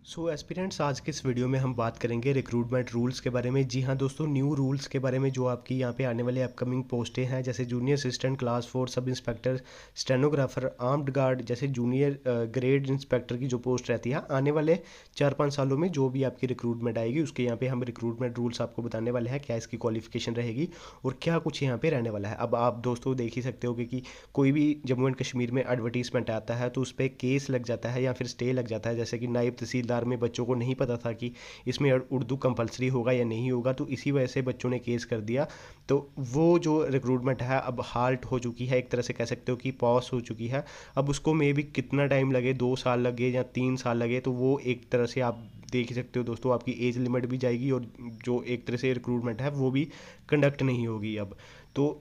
सो aspirants, आज के इस वीडियो में हम बात करेंगे रिक्रूटमेंट रूल्स के बारे में। जी हाँ दोस्तों, न्यू रूल्स के बारे में जो आपकी यहाँ पे आने वाले अपकमिंग पोस्टें हैं, जैसे junior assistant, class 4 sub inspector, stenographer, armed guard, जैसे जूनियर ग्रेड इंस्पेक्टर की जो पोस्ट रहती है, आने वाले 4-5 सालों में जो भी आपकी रिक्रूटमेंट आएगी उसके यहाँ पे हम रिक्रूटमेंट रूल्स आपको बताने वाले हैं, क्या इसकी क्वालिफिकेशन रहेगी और क्या कुछ यहाँ पे रहने वाला है। अब आप दोस्तों देख ही सकते हो कि कोई भी जम्मू एंड कश्मीर में एडवर्टीजमेंट आता है तो उस पर केस लग जाता है या फिर स्टे लग जाता है। जैसे कि नायब तहसीलदार में बच्चों को नहीं पता था कि इसमें उर्दू कंपलसरी होगा या नहीं होगा, तो इसी वजह से बच्चों ने केस कर दिया। तो वो जो रिक्रूटमेंट है अब हाल्ट हो चुकी है, एक तरह से कह सकते हो कि पॉज हो चुकी है। अब उसको मे भी कितना टाइम लगे, 2 साल लगे या 3 साल लगे, तो वो एक तरह से आप देख ही सकते हो दोस्तों, आपकी एज लिमिट भी जाएगी और जो एक तरह से रिक्रूटमेंट है वो भी कंडक्ट नहीं होगी अब। तो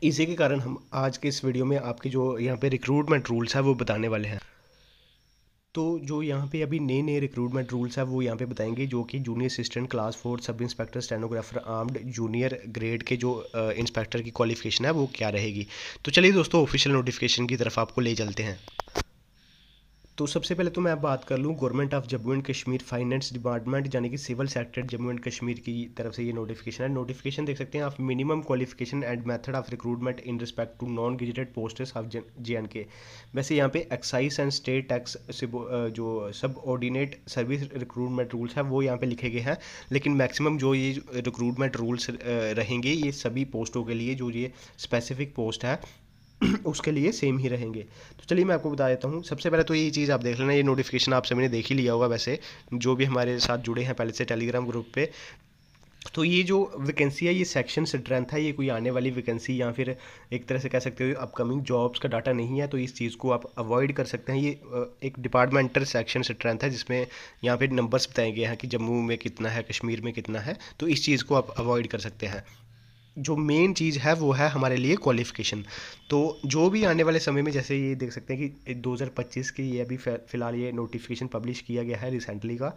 इसी के कारण हम आज के इस वीडियो में आपके जो यहाँ पे रिक्रूटमेंट रूल्स है वो बताने वाले हैं। तो जो यहाँ पे अभी नए नए रिक्रूटमेंट रूल्स है वो यहाँ पे बताएंगे, जो कि junior assistant, class 4 sub inspector, stenographer, armed, junior grade के जो इंस्पेक्टर की क्वालिफिकेशन है वो क्या रहेगी। तो चलिए दोस्तों, ऑफिशियल नोटिफिकेशन की तरफ आपको ले चलते हैं। तो सबसे पहले तो मैं बात कर लूँ government of Jammu and Kashmir finance department यानी कि civil sector Jammu and Kashmir की तरफ से ये नोटिफिकेशन है। नोटिफिकेशन देख सकते हैं आप, minimum qualification and method of recruitment in respect to non gazetted posts of JNK। वैसे यहाँ पे एक्साइज एंड स्टेट टैक्स जो सब ऑर्डिनेट सर्विस रिक्रूटमेंट रूल्स है वो यहाँ पे लिखे गए हैं, लेकिन मैक्सिमम जो ये रिक्रूटमेंट रूल्स रहेंगे ये सभी पोस्टों के लिए, जो ये स्पेसिफिक पोस्ट है उसके लिए सेम ही रहेंगे। तो चलिए मैं आपको बता देता हूँ। सबसे पहले तो ये चीज़ आप देख लेना, ये नोटिफिकेशन आप सभी ने देख ही लिया होगा वैसे, जो भी हमारे साथ जुड़े हैं पहले से टेलीग्राम ग्रुप पे। तो ये जो वैकेंसी है ये सेक्शन स्ट्रेंथ है, ये कोई आने वाली वैकेंसी या फिर एक तरह से कह सकते हो अपकमिंग जॉब्स का डाटा नहीं है, तो इस चीज़ को आप अवॉइड कर सकते हैं। ये एक डिपार्टमेंटल सेक्शन स्ट्रेंथ है जिसमें यहाँ पे नंबर्स बताए गए हैं कि जम्मू में कितना है, कश्मीर में कितना है, तो इस चीज़ को आप अवॉइड कर सकते हैं। जो मेन चीज़ है वो है हमारे लिए क्वालिफ़िकेशन। तो जो भी आने वाले समय में, जैसे ये देख सकते हैं कि 2025 की ये अभी फ़िलहाल ये नोटिफिकेशन पब्लिश किया गया है रिसेंटली का।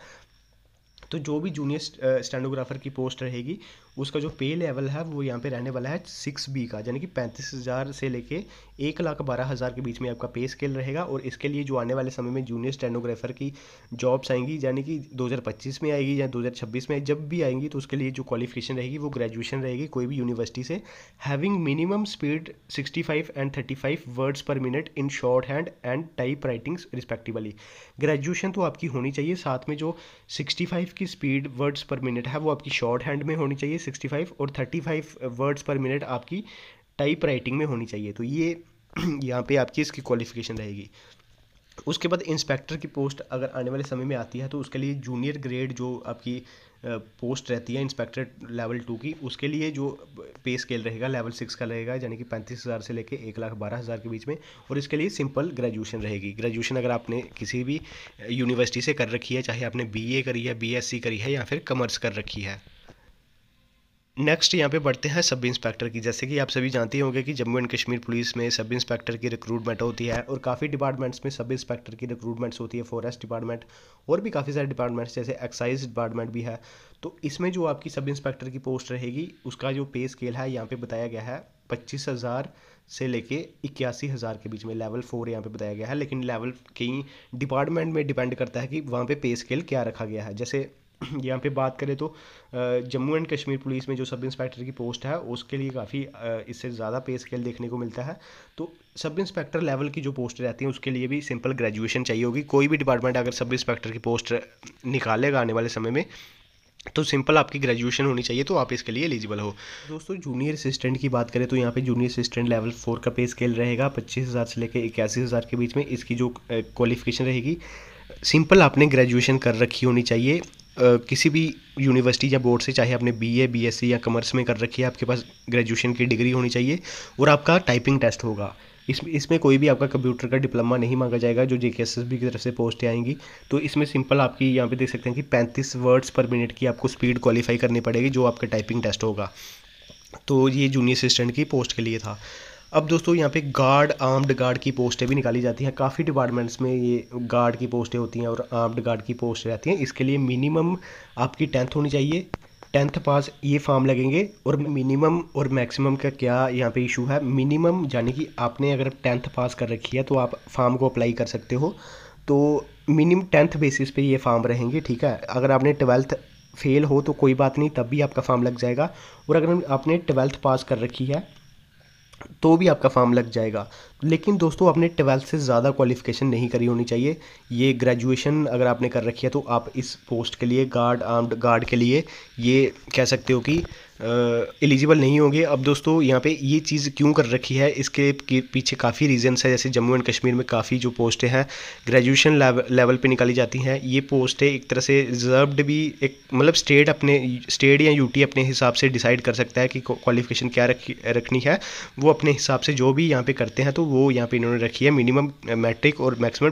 तो जो भी जूनियर स्टेनोग्राफर की पोस्ट रहेगी उसका जो पे लेवल है वो यहाँ पे रहने वाला है 6B का, यानी कि 35,000 से लेके 1,12,000 के बीच में आपका पे स्केल रहेगा। और इसके लिए जो आने वाले समय में जूनियर स्टेनोग्राफर की जॉब्स आएंगी, यानी कि 2025 में आएगी या 2026 में जब भी आएंगी, तो उसके लिए जो क्वालिफिकेशन रहेगी वो ग्रेजुएशन रहेगी कोई भी यूनिवर्सिटी से, having minimum speed 65 and 35 words पर minute in short hand and type writings respectively. Graduation तो आपकी होनी चाहिए, साथ में जो 65 की स्पीड वर्ड्स पर मिनट है वो आपकी शॉर्ट हैंड में होनी चाहिए 65, और 35 वर्ड्स पर मिनट आपकी टाइप राइटिंग में होनी चाहिए। तो ये यहाँ पे आपकी इसकी क्वालिफिकेशन रहेगी। उसके बाद इंस्पेक्टर की पोस्ट अगर आने वाले समय में आती है तो उसके लिए जूनियर ग्रेड जो आपकी पोस्ट रहती है इंस्पेक्टर लेवल 2 की, उसके लिए जो पे स्केल रहेगा लेवल 6 का रहेगा, यानी कि 35,000 से लेके 1,12,000 के बीच में। और इसके लिए सिंपल ग्रेजुएशन रहेगी। ग्रेजुएशन अगर आपने किसी भी यूनिवर्सिटी से कर रखी है, चाहे आपने BA करी है, BSc करी है या फिर कॉमर्स कर रखी है। नेक्स्ट यहाँ पे बढ़ते हैं सब इंस्पेक्टर की। जैसे कि आप सभी जानते होंगे कि जम्मू एंड कश्मीर पुलिस में सब इंस्पेक्टर की रिक्रूटमेंट होती है, और काफ़ी डिपार्टमेंट्स में सब इंस्पेक्टर की रिक्रूटमेंट्स होती है, फॉरेस्ट डिपार्टमेंट और भी काफ़ी सारे डिपार्टमेंट्स जैसे एक्साइज डिपार्टमेंट भी है। तो इसमें जो आपकी सब इंस्पेक्टर की पोस्ट रहेगी उसका जो पे स्केल है यहाँ पे बताया गया है 25,000 से लेके 81,000 के बीच में, लेवल 4 यहाँ पे बताया गया है। लेकिन लेवल कई डिपार्टमेंट में डिपेंड करता है कि वहाँ पे स्केल क्या रखा गया है। जैसे यहाँ पे बात करें तो जम्मू एंड कश्मीर पुलिस में जो सब इंस्पेक्टर की पोस्ट है उसके लिए काफ़ी इससे ज़्यादा पे स्केल देखने को मिलता है। तो सब इंस्पेक्टर लेवल की जो पोस्ट रहती है उसके लिए भी सिंपल ग्रेजुएशन चाहिए होगी। कोई भी डिपार्टमेंट अगर सब इंस्पेक्टर की पोस्ट निकालेगा आने वाले समय में तो सिंपल आपकी ग्रेजुएशन होनी चाहिए, तो आप इसके लिए एलिजिबल हो। दोस्तों जूनियर असिस्टेंट की बात करें तो यहाँ पे जूनियर असिस्टेंट लेवल 4 का पे स्केल रहेगा 25,000 से लेकर 81,000 के बीच में। इसकी जो क्वालिफिकेशन रहेगी, सिंपल आपने ग्रेजुएशन कर रखी होनी चाहिए किसी भी यूनिवर्सिटी या बोर्ड से, चाहे आपने BA BSc या कॉमर्स में कर रखी है, आपके पास ग्रेजुएशन की डिग्री होनी चाहिए। और आपका टाइपिंग टेस्ट होगा। इसमें कोई भी आपका कंप्यूटर का डिप्लोमा नहीं मांगा जाएगा जो JKSSB की तरफ से पोस्टें आएंगी। तो इसमें सिंपल आपकी यहाँ पे देख सकते हैं कि 35 वर्ड्स पर मिनट की आपको स्पीड क्वालिफाई करनी पड़ेगी, जो आपका टाइपिंग टेस्ट होगा। तो ये जूनियर असिस्टेंट की पोस्ट के लिए था। अब दोस्तों यहाँ पे गार्ड, आर्म्ड गार्ड की पोस्टें भी निकाली जाती हैं। काफ़ी डिपार्टमेंट्स में ये गार्ड की पोस्टें होती हैं और आर्म्ड गार्ड की पोस्ट रहती हैं। इसके लिए मिनिमम आपकी 10th होनी चाहिए, 10th पास ये फॉर्म लगेंगे। और मिनिमम और मैक्सिमम का क्या यहाँ पे इशू है, मिनिमम यानी कि आपने अगर 10th पास कर रखी है तो आप फॉर्म को अप्लाई कर सकते हो। तो मिनिमम 10th बेसिस पे ये फॉर्म रहेंगे, ठीक है। अगर आपने 12th फेल हो तो कोई बात नहीं, तब भी आपका फॉर्म लग जाएगा। और अगर आपने 12th पास कर रखी है तो भी आपका फॉर्म लग जाएगा। लेकिन दोस्तों आपने 12th से ज़्यादा क्वालिफ़िकेशन नहीं करी होनी चाहिए। ये ग्रेजुएशन अगर आपने कर रखी है तो आप इस पोस्ट के लिए, गार्ड, आर्म्ड गार्ड के लिए, ये कह सकते हो कि एलिजिबल नहीं होंगे। अब दोस्तों यहाँ पे ये चीज़ क्यों कर रखी है, इसके पीछे काफ़ी रीजंस है। जैसे जम्मू एंड कश्मीर में काफ़ी जो पोस्टें हैं ग्रेजुएशन लेवल पे निकाली जाती हैं। ये पोस्टें एक तरह से रिजर्व्ड भी, एक मतलब स्टेट या यूटी अपने हिसाब से डिसाइड कर सकता है कि क्वालिफिकेशन क्या रखनी है। वो अपने हिसाब से जो भी यहाँ पे करते हैं, तो वो यहाँ पे इन्होंने रखी है मिनिमम मैट्रिक और मैक्सिमम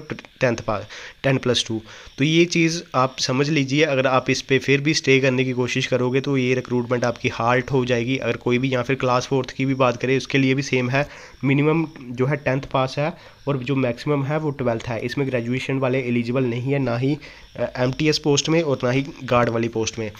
10+2। तो ये चीज़ आप समझ लीजिए। अगर आप इस पर फिर भी स्टे करने की कोशिश करोगे तो ये रिक्रूटमेंट आपकी हाल्ट हो जाएगी। अगर कोई भी, या फिर क्लास 4th की भी बात करें, उसके लिए भी सेम है। मिनिमम जो है 10th पास है और जो मैक्सिमम है वो 12th है। इसमें ग्रेजुएशन वाले एलिजिबल नहीं है, ना ही MTS पोस्ट में और ना ही गार्ड वाली पोस्ट में।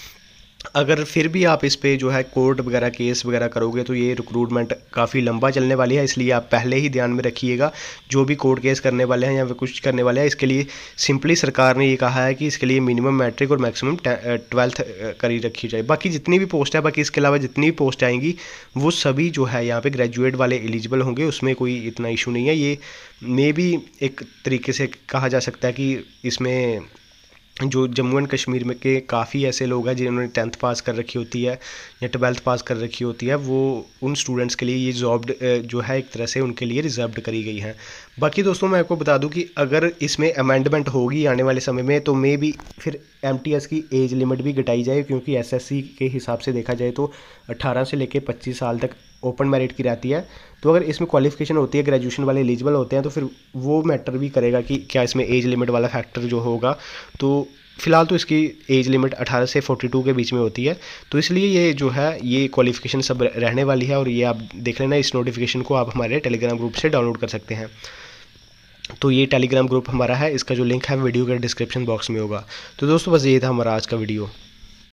अगर फिर भी आप इस पे जो है कोर्ट वगैरह, केस वगैरह करोगे तो ये रिक्रूटमेंट काफ़ी लंबा चलने वाली है। इसलिए आप पहले ही ध्यान में रखिएगा, जो भी कोर्ट केस करने वाले हैं या फिर कुछ करने वाले हैं, इसके लिए सिंपली सरकार ने ये कहा है कि इसके लिए मिनिमम मैट्रिक और मैक्सिमम 12th करी रखी जाए। बाकी जितनी भी पोस्ट है, बाकी इसके अलावा जितनी भी पोस्ट आएंगी वो सभी जो है यहाँ पे ग्रेजुएट वाले एलिजिबल होंगे। उसमें कोई इतना इशू नहीं है। ये मे भी एक तरीके से कहा जा सकता है कि इसमें जो जम्मू एंड कश्मीर में के काफ़ी ऐसे लोग हैं जिन्होंने 10th पास कर रखी होती है या 12th पास कर रखी होती है, वो उन स्टूडेंट्स के लिए ये जॉब जो है एक तरह से उनके लिए रिजर्व्ड करी गई है। बाकी दोस्तों मैं आपको बता दूं कि अगर इसमें अमेंडमेंट होगी आने वाले समय में तो मे भी फिर MTS की एज लिमिट भी घटाई जाए, क्योंकि SSC के हिसाब से देखा जाए तो 18 से लेकर 25 साल तक ओपन मेरिट की रहती है। तो अगर इसमें क्वालिफिकेशन होती है, ग्रेजुएशन वाले एलिजिबल होते हैं, तो फिर वो मैटर भी करेगा कि क्या इसमें एज लिमिट वाला फैक्टर जो होगा। तो फ़िलहाल तो इसकी एज लिमिट 18 से 42 के बीच में होती है। तो इसलिए ये जो है ये क्वालिफिकेशन सब रहने वाली है। और ये आप देख लेना, इस नोटिफिकेशन को आप हमारे टेलीग्राम ग्रुप से डाउनलोड कर सकते हैं। तो ये टेलीग्राम ग्रुप हमारा है, इसका जो लिंक है वीडियो के डिस्क्रिप्शन बॉक्स में होगा। तो दोस्तों बस ये था हमारा आज का वीडियो।